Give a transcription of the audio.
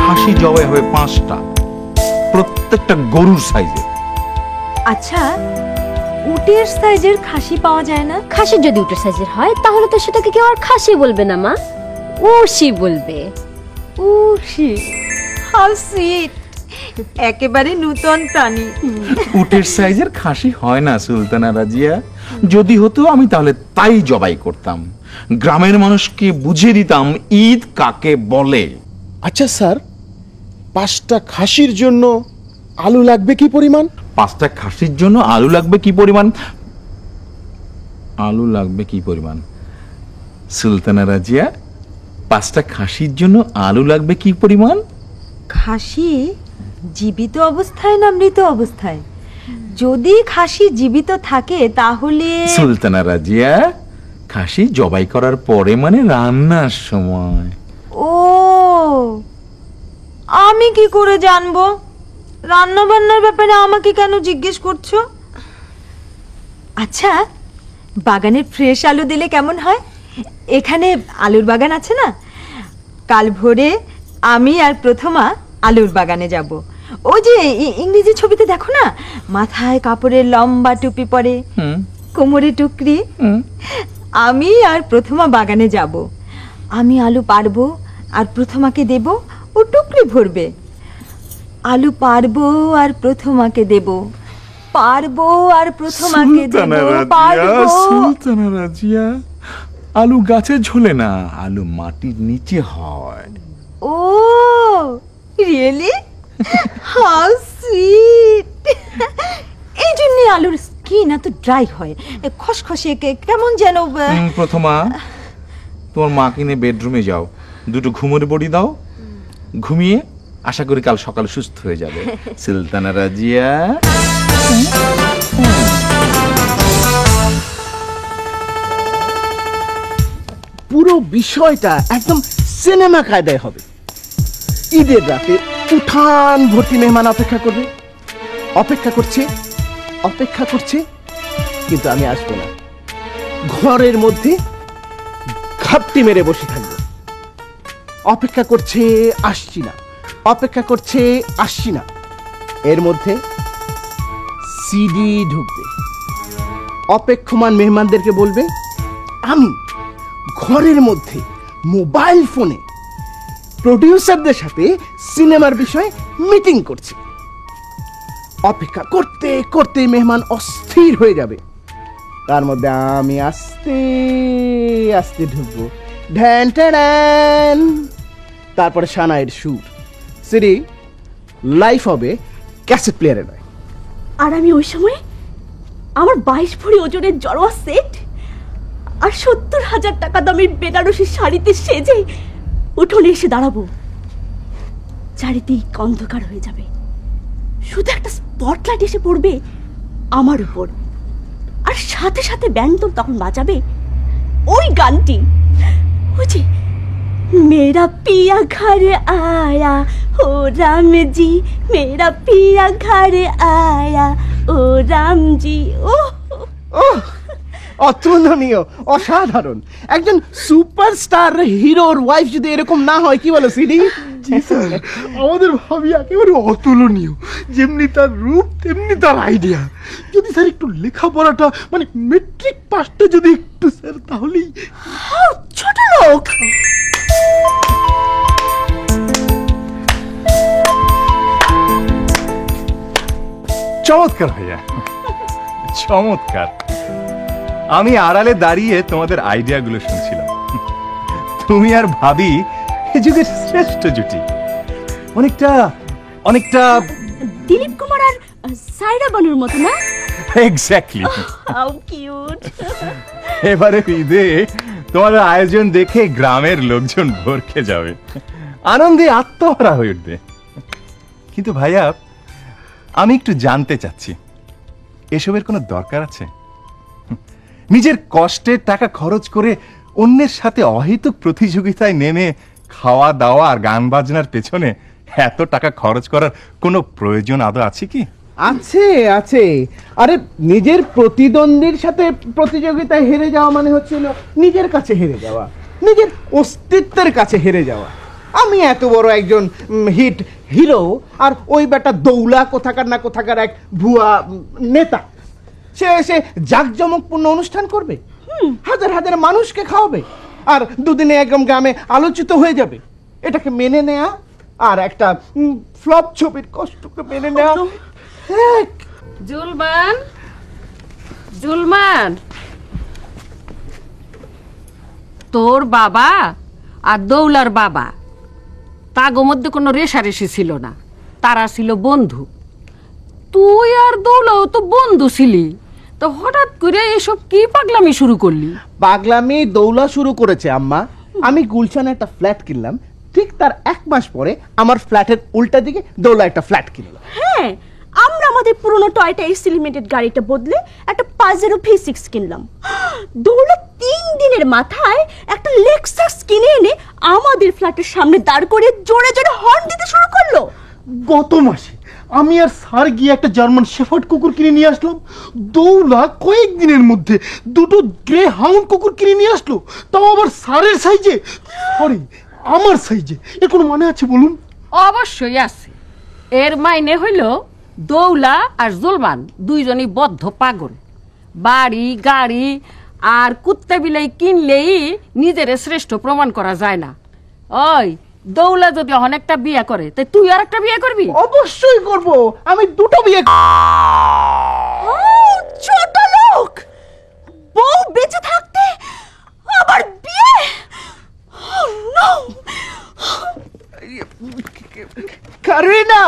খাসি জবাই হবে 5টা, প্রত্যেকটা গরুর সাইজের। আচ্ছা, উটের সাইজের খাসি পাওয়া যায় না? খাসি যদি উটের সাইজের হয় তাহলে তো সেটাকে কেউ আর খাসি বলবে না মা, উর্শি বলবে। উর্শি, হাউ সুইট, একেবারে নূতন প্রাণী। উটের সাইজের খাসি হয় না সুলতানা রাজিয়া, যদি হতো আমি তাহলে তাই জবাই করতাম, গ্রামের মানুষকে বুঝিয়ে দিতাম ঈদ কাকে বলে। আচ্ছা স্যার, 5টা খাসির জন্য আলু লাগবে কি পরিমাণ? 5টা খাসির জন্য আলু লাগবে কি পরিমাণ? আলু লাগবে কি পরিমাণ সুলতানা রাজিয়া, 5টা খাসির জন্য আলু লাগবে কি পরিমাণ? খাসি জীবিত অবস্থায় না মৃত অবস্থায়? যদি খাসি জীবিত থাকে তাহলে সুলতানা রাজিয়া, খাসি জবাই করার পরে মানে রান্নার সময়। ও, আমি কি করে জানবো? রান্না বান্নার ব্যাপারে আমাকে কেন জিজ্ঞেস করছো? আচ্ছা, বাগানের ফ্রেশ আলু দিলে কেমন হয়? এখানে আলুর বাগান আছে না? কাল ভোরে আমি আর প্রথমা আলুর বাগানে যাব। ওই যে ইংরেজি ছবিতে দেখো না, মাথায় কাপড়ের লম্বা টুপি পরে, কোমরে টুকরি। আমি আর প্রথমা বাগানে যাব, আমি আলু পারবো আর প্রথমাকে দেব, ও টুকরি ভরবে। আলু পারবো আর প্রথমাকে দেব, পারবো আর প্রথমাকে দেব, পারবো। সুলতানা রাজিয়া, আলু গাছে ঝোলে না, আলু মাটির নিচে হয়। ও রিয়েলি, হাউ সুইট। এই জন্য আলুর স্কিন এত ড্রাই হয়, খসখসে কেমন যেন। প্রথমা, তোমার মা কিনে বেডরুমে যাও, 2টো ঘুমের বড়ি দাও, ঘুমিয়ে আশা করি কাল সকালে সুস্থ হয়ে যাবে। সুলতানা রাজিয়া, পুরো বিষয়টা একদম সিনেমা কায়দায় হবে। ঈদের রাতে উঠান ভর্তি মেহমান অপেক্ষা করবে, অপেক্ষা করছে, কিন্তু আমি আসবো না। ঘরের মধ্যে ঘাপটি মেরে বসে থাকবো, অপেক্ষা করছে, আসছি না, অপেক্ষা করছে, আসছি না। এর মধ্যে সিডি ঢুকবে, অপেক্ষমান মেহমানদেরকে বলবে আমি ঘরের মধ্যে মোবাইল ফোনে প্রডিউসারদের সাথে সিনেমার বিষয়ে মিটিং করছি। অপেক্ষা করতে করতে মেহমান অস্থির হয়ে যাবে, তার মধ্যে আমি আস্তে আস্তে ঢুকবো, ঢ্যান ট্যান, তারপরে সানাইয়ের সুর। সিডি লাইভ হবে, ক্যাসেট প্লেয়ারে নয়। আর আমি ওই সময় আমার 22 ভরি ওজনের জড়োয়া সেট আর 70,000 টাকা দামের বেনারসি শাড়িতে সেজে উঠোনে এসে দাঁড়াবো। চারিদিক অন্ধকার হয়ে যাবে, শুধু একটা স্পটলাইট এসে পড়বে আমার উপর, আর সাথে সাথে ব্যান্ড তো তখন বাজাবে ওই গানটি, ওই যে मेरा पिया घर आया ओ राम जी, मेरा पिया घर आया ओ राम जी। ওহ, অতুলনীয়, অসাধারণ। একজন সুপারস্টার হিরোর ওয়াইফ যদি এরকম না হয়, কি বলো সিডি? আমাদের ভাবি একেবারে অতুলনীয়, যেমনি তার রূপ তেমনি তার আইডিয়া। যদি স্যার একটু লেখাপড়াটা মানে মেট্রিক পাসটা যদি একটু স্যার, তাহলেই। ছোট লোক। চমৎকার ভাইয়া, চমৎকার। আমি আড়ালে দাঁড়িয়ে তোমাদের আইডিয়াগুলো শুনছিলাম। তুমি আর ভাবি এই যুগের শ্রেষ্ঠ জুটি। অনেকটা দিলীপ কুমার আর সাইরা বানুর মতো না? এক্স্যাক্টলি। How cute. এবারে ঈদে তোমাদের আয়োজন দেখে গ্রামের লোকজন ভরকে যাবে, আনন্দে আত্মহারা হয়ে উঠবে। কিন্তু ভাইয়া, আমি একটু জানতে চাচ্ছি, এসবের কোনো দরকার আছে? নিজের কষ্টের টাকা খরচ করে অন্যের সাথে অহেতুক প্রতিযোগিতায় নেমে খাওয়া দাওয়া আর গান বাজনার পেছনে এত টাকা খরচ করার কোনো প্রয়োজন আদৌ আছে কি? আছে আছে। আরে নিজের প্রতিদ্বন্দ্বীর সাথে প্রতিযোগিতায় হেরে যাওয়া মানে হচ্ছিল নিজের কাছে হেরে যাওয়া, নিজের অস্তিত্বের কাছে হেরে যাওয়া। আমি এত বড় একজন হিট হিরো আর ওই বেটা দৌলা কোথাকার না কোথাকার এক ভুয়া নেতা, সে এসে জাঁকজমকপূর্ণ অনুষ্ঠান করবে, হাজার হাজার মানুষকে খাওয়াবে, আর দুদিনে একদম গ্রামে আলোচিত হয়ে যাবে। এটাকে মেনে নেয়া আর একটা ফ্লপ ছবির কষ্টকে মেনে নেয়া এক। জুলমান, জুলমান, তোর বাবা আর দৌলার বাবা তাগো মধ্যে কোনো রেশারেশি ছিল না, তারা ছিল বন্ধু। তুই আর দৌলাও তো বন্ধু ছিলি, তো হঠাৎ করে এসব কি পাগলামি শুরু করলি? পাগলামি দৌলা শুরু করেছে আম্মা। আমি গুলশানে একটা ফ্ল্যাট কিনলাম, ঠিক তার 1 মাস পরে আমার ফ্ল্যাটের উল্টা দিকে দৌলা একটা ফ্ল্যাট কিনলো। হ্যাঁ, আমরা আমাদের পুরনো টয়টা এসি লিমিটেড গাড়িটা বদলে একটা পাজেরো V6 কিনলাম। দৌলত 3 দিনের মাথায় একটা লেক্সাস কিনে এনে আমাদের ফ্ল্যাটের সামনে দাঁড় করে জোরে জোরে হর্ন দিতে শুরু করলো। গত মাসে আমি আর স্যার গিয়ে একটা জার্মান শেফার্ড কুকুর কিনে নিয়ে আসলাম। দৌলা কয়েকদিনের মধ্যে 2টো গ্রে হাউন্ড কুকুর কিনে নিয়ে আসলো, তাও আবার স্যারের সাইজে, সরি আমার সাইজে। এর কোনো মানে আছে বলুন? অবশ্যই আছে। এর মাইনে হইল দৌলা আর জুলমান দুইজনই বদ্ধ পাগল। বাড়ি গাড়ি আর কুত্তা বিলাই কিনলেই নিজের শ্রেষ্ঠ প্রমাণ করা যায় না। ওই দৌলা যদি অনেকটা বিয়ে করে, তাই তুই আর একটা বিয়ে করবি? অবশ্যই করব, আমি 2টো বিয়ে। ছোট লোক, বউ বেঁচে থাকতে আবার বিয়ে? কারিনা